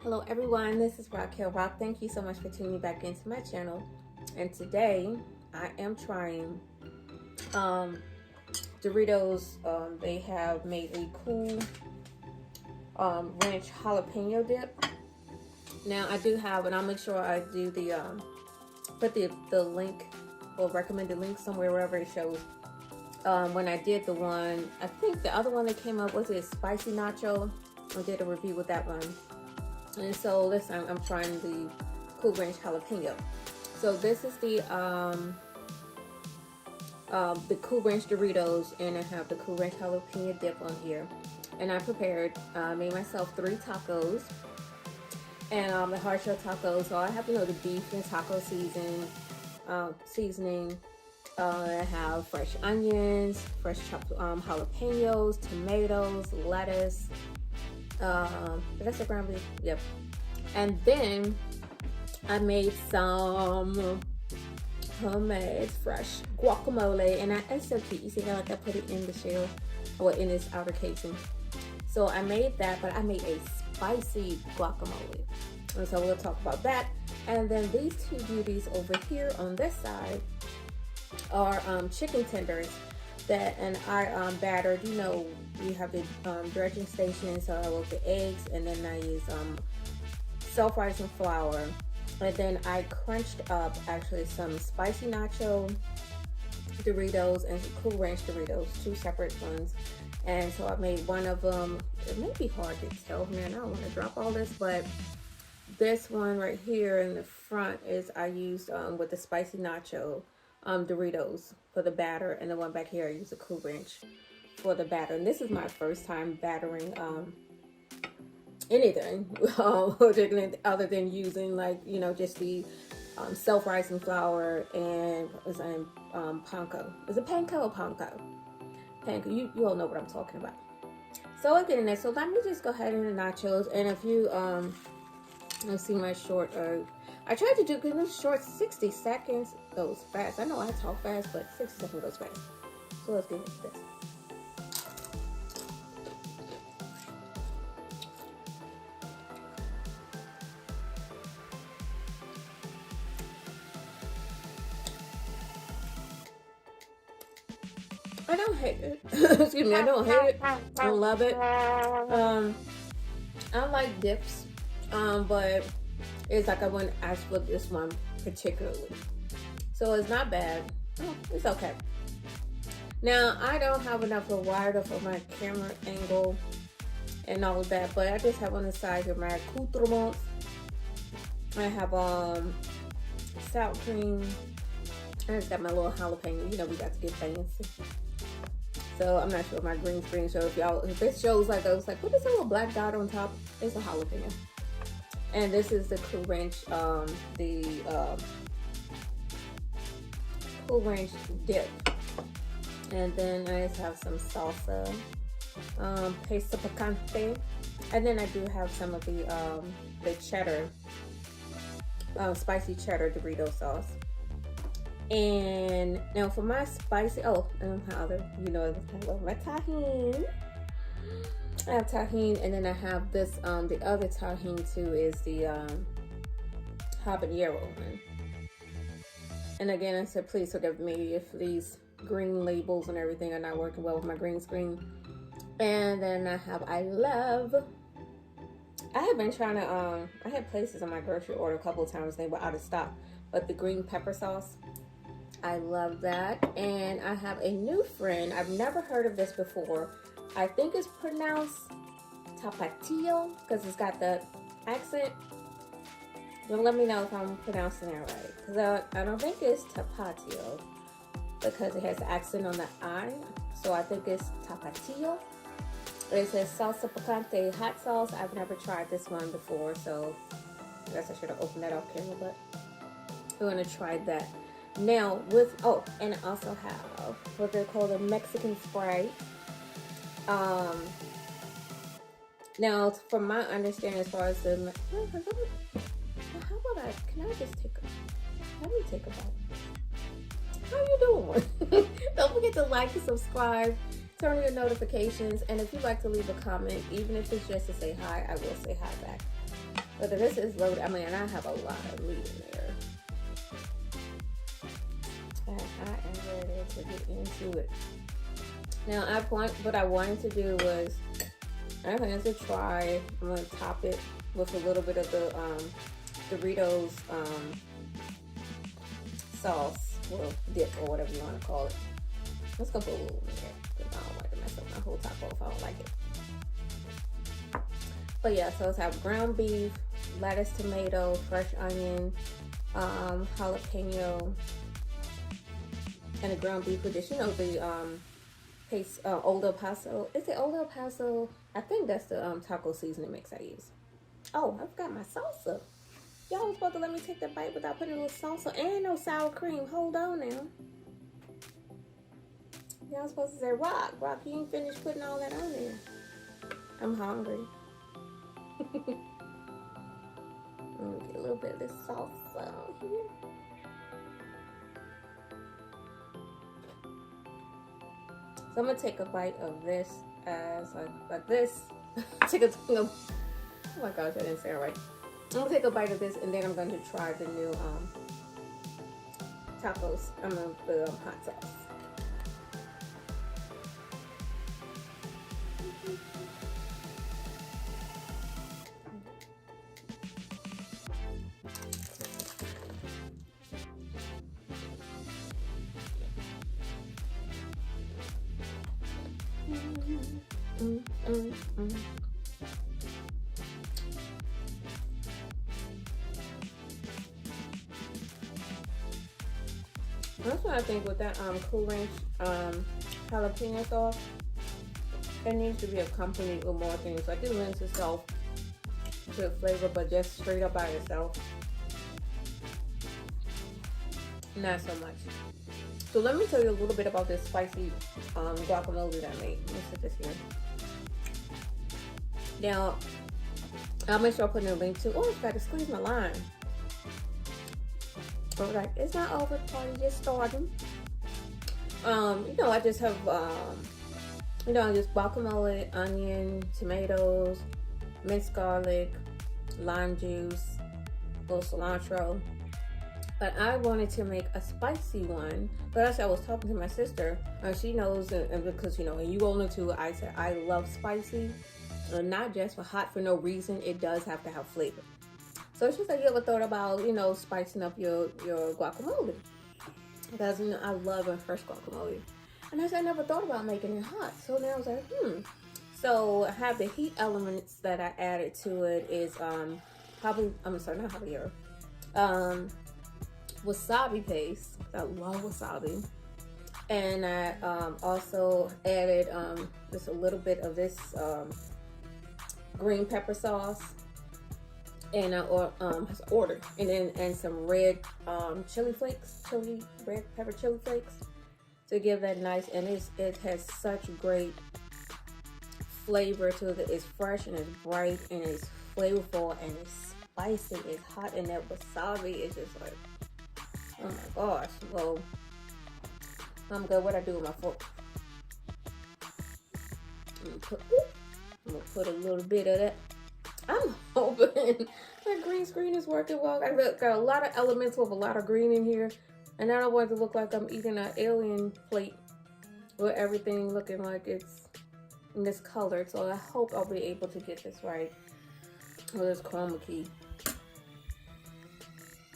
Hello everyone, this is Raquel Rock. Thank you so much for tuning back into my channel. And today I am trying Doritos. They have made a cool ranch jalapeno dip. Now I do have, and I'll make sure I do the put the link or recommended link somewhere wherever it shows. When I did the one, I think the other one that came up was it spicy nacho. I did a review with that one. And so this time I'm trying the Cool Ranch Jalapeno. So this is the Cool Ranch Doritos, and I have the Cool Ranch Jalapeno dip on here. And I made myself 3 tacos, and the hard shell tacos. So I have, the beef and taco seasoning. I have fresh onions, fresh chopped jalapenos, tomatoes, lettuce. Did I say ground beef? Yep. And then I made some homemade fresh guacamole, and it's so cute. You see how I put it in the shell, or in this outer casing. So I made that, but I made a spicy guacamole, and so we'll talk about that. And then these 2 beauties over here on this side are chicken tenders that, and I battered. You have the dredging station, so I load the eggs, and then I use self-rising flour, and then I crunched up actually some spicy nacho Doritos and Cool Ranch Doritos, 2 separate ones. And so I made one of them. It may be hard to tell, man, I don't want to drop all this, but this one right here in the front is I used with the spicy nacho Doritos for the batter, and the one back here I used a Cool Ranch for the batter. And this is my first time battering anything other than using just the self-rising flour and panko. Is it panko or panko? Panko. You all know what I'm talking about. So again, there. So let me just go ahead and the nachos. And if you let's see my short. I tried to do good short. 60 seconds goes fast. I know I talk fast, but 60 seconds goes fast. So let's get into this. I don't hate it. Excuse me, I don't hate it. I love it. I like dips, but it's like I wouldn't ask for this one particularly. So it's not bad. Oh, it's okay. Now, I don't have enough of wire for my camera angle and all of that, but I just have on the side here my accoutrements. I have sour cream. I just got my little jalapeno. We got to get fancy. So I'm not sure if my green screen shows y'all. If it shows what is that little black dot on top? It's a jalapeno. And this is the Cool Ranch, Cool Ranch dip. And then I just have some salsa, pesto picante. And then I do have some of the cheddar, spicy cheddar Dorito sauce. And now for my spicy, and my other, my tahini. I have tahini, and then I have this, the other tahini too is the habanero one. And again, I said, please forgive me if these green labels and everything are not working well with my green screen. And then I have been trying to, I had places on my grocery order a couple of times, they were out of stock, but the green pepper sauce, I love that. And I have a new friend. I've never heard of this before. I think it's pronounced tapatio because it's got the accent. Don't let me know if I'm pronouncing that right, because I don't think it's tapatio because it has the accent on the I. So I think it's tapatio. It says salsa picante hot sauce. I've never tried this one before, so I guess I should have opened that off camera, but we're gonna try that. Now and I also have what they call the Mexican Sprite. Now from my understanding, as far as can I just let me take a bite. How you doing? Don't forget to like and subscribe, turn on your notifications, and if you'd like to leave a comment, even if it's just to say hi, I will say hi back. But this is loaded. I mean, and I have a lot of meat in there. And I am ready to get into it. Now, what I wanted to do was, I wanted to try, I'm going to top it with a little bit of the Doritos sauce, well, dip, or whatever you want to call it. Let's go put a little in there, because I don't want to mess up my whole taco if I don't like it. But yeah, so let's have ground beef, lettuce, tomato, fresh onion, jalapeno, and a ground beef with this. You know, the Old El Paso. Is it Old El Paso? I think that's the taco seasoning mix I use. Oh, I forgot my salsa. Y'all was supposed to let me take the bite without putting a little salsa and no sour cream. Hold on now. Y'all supposed to say, Rock, you ain't finished putting all that on there. I'm hungry. Let me get a little bit of this salsa on here. So I'm gonna take a bite of this as like this. Take a oh my gosh, I didn't say it right. I'm gonna take a bite of this, and then I'm going to try the new tacos. I'm gonna put hot sauce. That's what I think with that Cool Ranch jalapeno sauce. It needs to be accompanied with more things. Like it lends itself to the flavor, but just straight up by itself, not so much. So let me tell you a little bit about this spicy guacamole that I made. Let me set this here. Now, I'll make sure I put in a link to. Oh, I got to squeeze my lime. Alright, it's not over, the party just starting. You know, I just have you know, just guacamole, onion, tomatoes, minced garlic, lime juice, a little cilantro. But I wanted to make a spicy one. But actually, I was talking to my sister, and she knows, and because, you know, and you all know too, I said I love spicy. Not just for hot for no reason, it does have to have flavor. So she said, you ever thought about, you know, spicing up your guacamole? Because, you know, I love a fresh guacamole. And I said, I never thought about making it hot. So now I was like, So I have the heat elements that I added to it is wasabi paste. I love wasabi. And I also added just a little bit of this green pepper sauce. And I ordered, and some red chili flakes, red pepper chili flakes, to give that nice. And it has such great flavor to it. It's fresh and it's bright and it's flavorful and it's spicy. It's hot, and that wasabi is just like, oh my gosh. Well, I'm good. What I do with my fork? I'm gonna put a little bit of that. I'm hoping my green screen is working well. I got a lot of elements with a lot of green in here. And I don't want it to look like I'm eating an alien plate with everything looking like it's miscolored. So I hope I'll be able to get this right with this chroma key.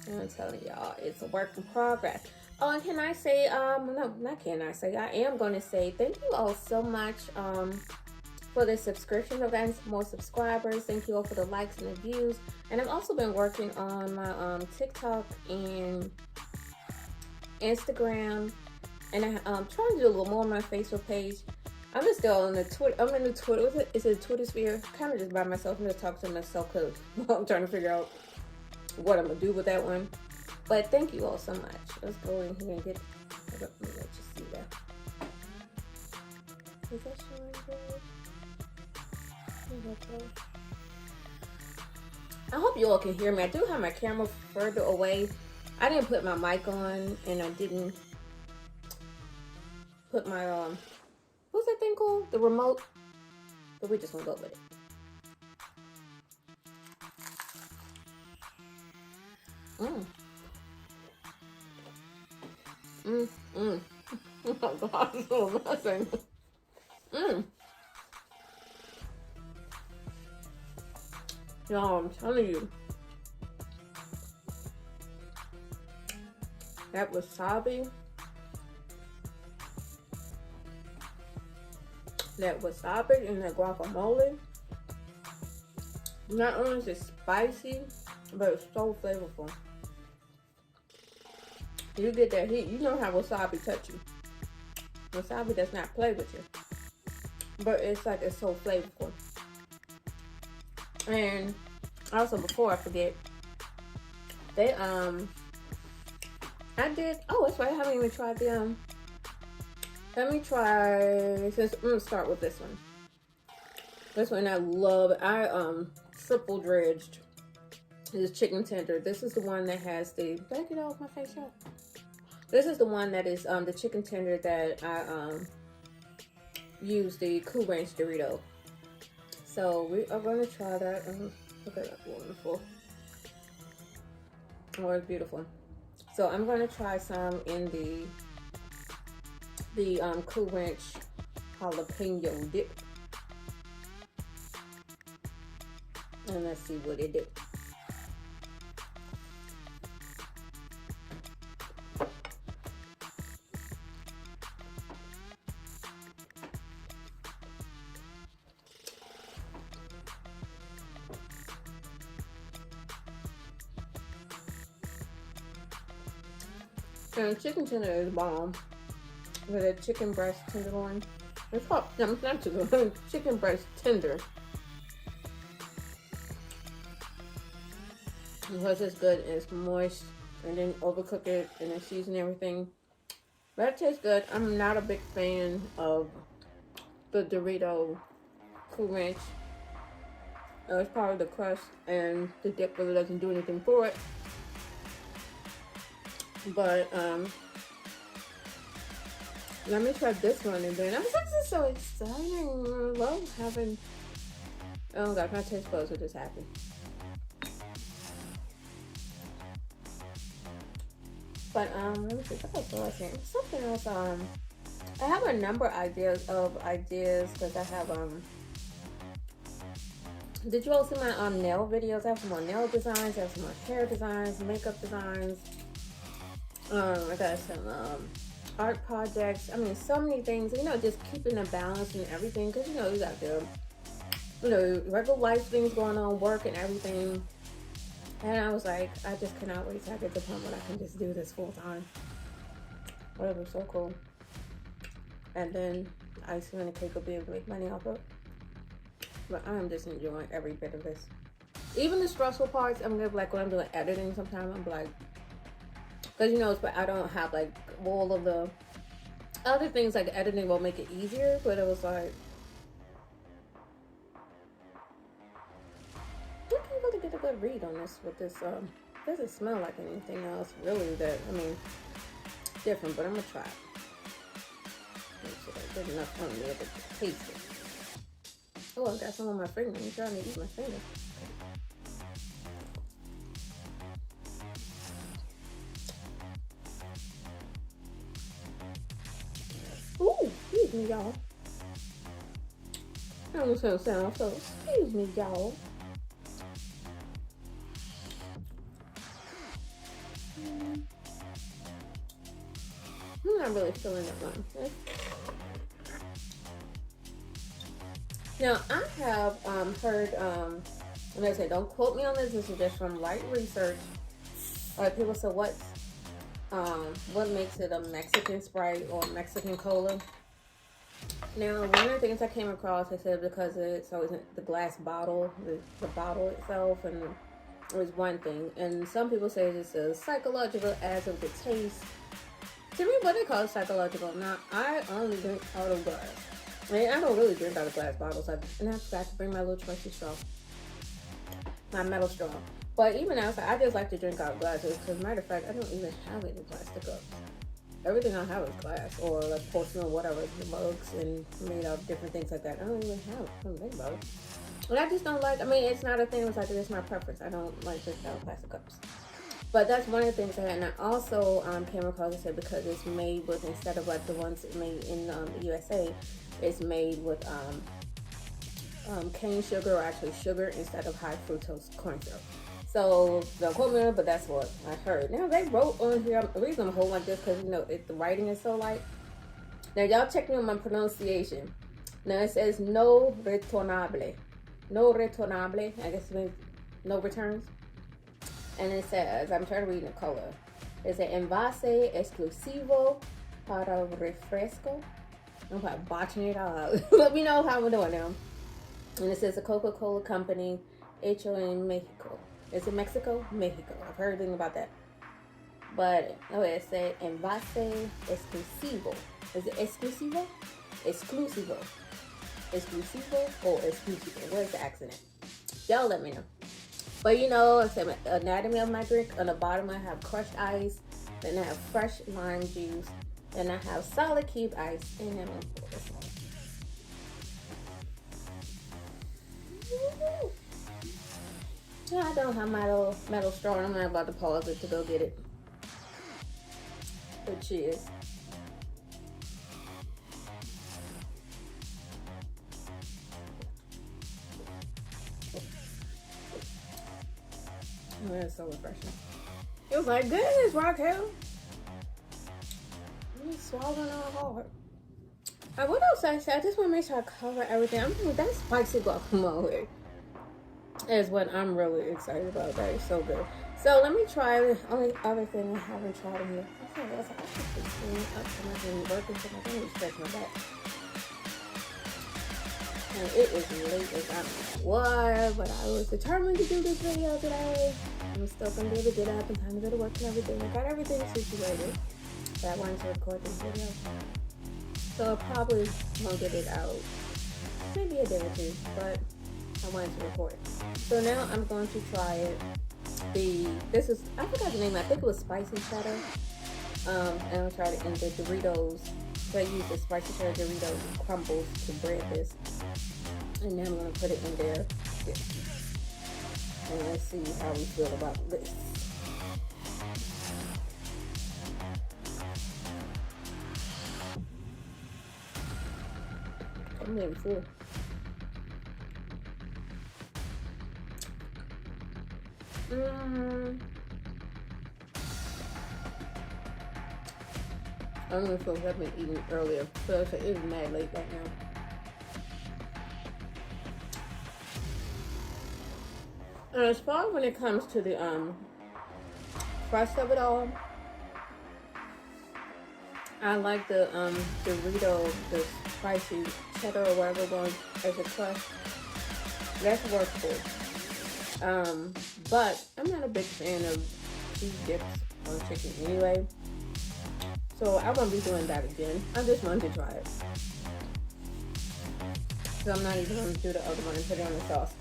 And I'm telling y'all, it's a work in progress. Oh, and can I say, no, not can I say, I am going to say thank you all so much for the subscription events, more subscribers. Thank you all for the likes and the views. And I've also been working on my TikTok and Instagram, and I'm trying to do a little more on my Facebook page. I'm just still on the Twitter. I'm in the Twitter. It's a Twitter sphere. Kind of just by myself. I'm just talking to myself because I'm trying to figure out what I'm gonna do with that one. But thank you all so much. Let's go in here and get. Let me let you see that. Is that showing good? I hope you all can hear me. I do have my camera further away. I didn't put my mic on, and I didn't put my what's that thing called? The remote. But we're just gonna go with it. Mm. Mm. Mm. Oh my God, it's so amazing. Mm. Y'all, I'm telling you, that wasabi, and that guacamole, not only is it spicy, but it's so flavorful. You get that heat. You know how wasabi touch you. Wasabi does not play with you, but it's like it's so flavorful. And also, before I forget, they I did. Oh, that's right. I haven't even tried the Let me try. Since I'm gonna start with this one. This one I love. I triple dredged this chicken tender. This is the one that has the. Did I get off my face out? This is the one that is the chicken tender that I use the Cool Ranch Dorito. So we are gonna try that. Look at that, wonderful. Oh, it's beautiful. So I'm gonna try some in the Cool Ranch jalapeno dip, and let's see what it did. And chicken tender is bomb. With a chicken breast tenderloin. It's called, no, it's not tenderloin, chicken breast tender. Because it's good and it's moist, and then overcook it and then season everything. But it tastes good. I'm not a big fan of the Dorito Cool Ranch. It's part of the crust, and the dip really doesn't do anything for it. But let me try this one, and then this is so exciting. I love having. Oh God, my taste buds what just happened. But let me see. What else was I saying? Something else. I have a number of ideas because I have Did you all see my nail videos? I have some more nail designs. I have some more hair designs, makeup designs. I got some art projects. I mean, so many things. You know, just keeping a balance and everything. Because, you know, you got the, regular life things going on, work and everything. And I was like, I just cannot wait till I get to the point where I can just do this full time. Whatever, so cool. And then icing on the cake will be able to make money off of it. But I'm just enjoying every bit of this. Even the stressful parts, I'm gonna like when I'm doing editing sometimes, I'm like, because I don't have like all of the other things like editing will make it easier, but it was like, I can't really get a good read on this with this. Doesn't smell like anything else really that, different, but I'm gonna try it. Make sure I get enough on me to taste it. Oh, I got some on my finger. I'm trying to eat my finger. Ooh, excuse me, y'all. I don't know sound, so excuse me, y'all. I'm not really feeling that one. Okay? Now, I have heard, and I say, don't quote me on this. This is just from light research. People say, what makes it a Mexican Sprite or Mexican Cola? Now, one of the things I came across, they said because it's always the glass bottle, the bottle itself, and it was one thing. And some people say it's a psychological as of the taste. To me, what they call it psychological. Now, I only drink out of glass. I don't really drink out of glass bottles. And I forgot to bring my little trusty straw. My metal straw. But even outside, I just like to drink out of glasses. Because, matter of fact, I don't even have any plastic cups. Everything I have is glass. Or like porcelain or whatever. The mugs and made out of different things like that. I don't even have it. I don't think about it. And I just don't like, it's not a thing. It's like, it's my preference. I don't like drinking out of plastic cups. But that's one of the things and I also came across and said because it's made with, instead of like the ones made in the USA, it's made with cane sugar, or actually sugar, instead of high fructose corn syrup. So don't quote me on it, but that's what I heard. Now they wrote on here, the reason I'm holding like this because, you know, the writing is so light. Now y'all check me on my pronunciation. Now it says no retornable. No retornable. I guess it means no returns. And it says, I'm trying to read the color. It says envase exclusivo para refresco. I'm probably botching it all. Let me know how I'm doing now. And it says a Coca-Cola company hecho en Mexico. Is it Mexico? Mexico. I've heard things about that. But oh, it said envase exclusivo. Is it exclusivo? Exclusivo. Exclusivo or exclusivo? Where's the accent at? Y'all let me know. But you know, it's the anatomy of my drink. On the bottom I have crushed ice. Then I have fresh lime juice. Then I have solid cube ice. And then I'm gonna pour this one. Yeah, I don't have my metal straw. I'm not about to pause it to go get it. But cheers. Oh, that's so refreshing. It was like, goodness, Raquel. I'm swallowing all hard. What else I said? I just want to make sure I cover everything. I'm doing that spicy guacamole is what I'm really excited about. That is so good. So let me try the only other thing I haven't tried in here. I was working, so I need to stretch my back. And it is late as I don't know what, but I was determined to do this video today. I'm still gonna be able to get up in time to go to work and everything. I got everything situated, but I wanted to record this video. So I probably won't get it out maybe a day or two, but I wanted to record it. So now I'm going to try it. I forgot the name. I think it was spicy cheddar. And I'll try it in the Doritos. So I use the spicy cheddar Doritos crumbles to bread this. And then I'm gonna put it in there. Yeah. And let's see how we feel about this. I'm getting full. I'm gonna feel like I've been eating earlier, so it's mad late right now. And as far as when it comes to the crust of it all, I like the Dorito, the spicy cheddar or whatever one as a crust. That's workable. But I'm not a big fan of cheese dips on chicken anyway. So I won't be doing that again. I just wanted to try it. So I'm not even going to do the other one and put it on the sauce.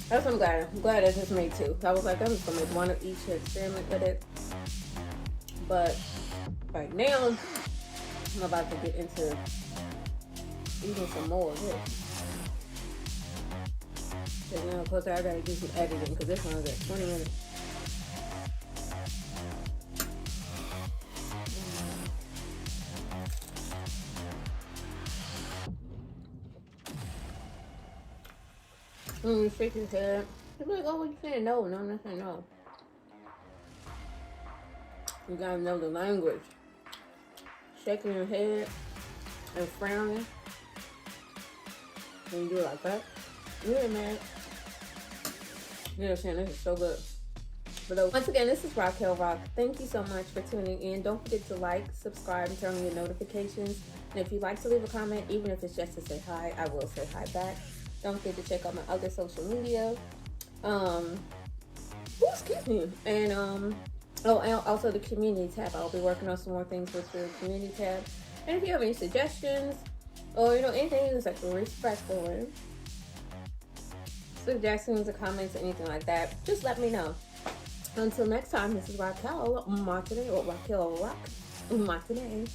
That's what I'm glad. I'm glad I just made two. I was like, I'm just going to make one of each to experiment with it. But right now, I'm about to get into eating some more of it. So now, of course, I got to do some editing because this one's at 20 minutes. When you shake your head, you're like, oh, you saying no. No, I'm not saying no. You gotta know the language. Shaking your head and frowning. When you do it like that, you ain't mad. You know what I'm saying? This is so good. But once again, this is Raquel Rock. Thank you so much for tuning in. Don't forget to like, subscribe, and turn on your notifications. And if you'd like to leave a comment, even if it's just to say hi, I will say hi back. Don't forget to check out my other social media. Excuse me. And and also the community tab. I'll be working on some more things with the community tab. And if you have any suggestions or anything that's like respectful and suggestions or comments or anything like that, just let me know. Until next time, this is Raquel Martinez or Raquel Rock Martinez.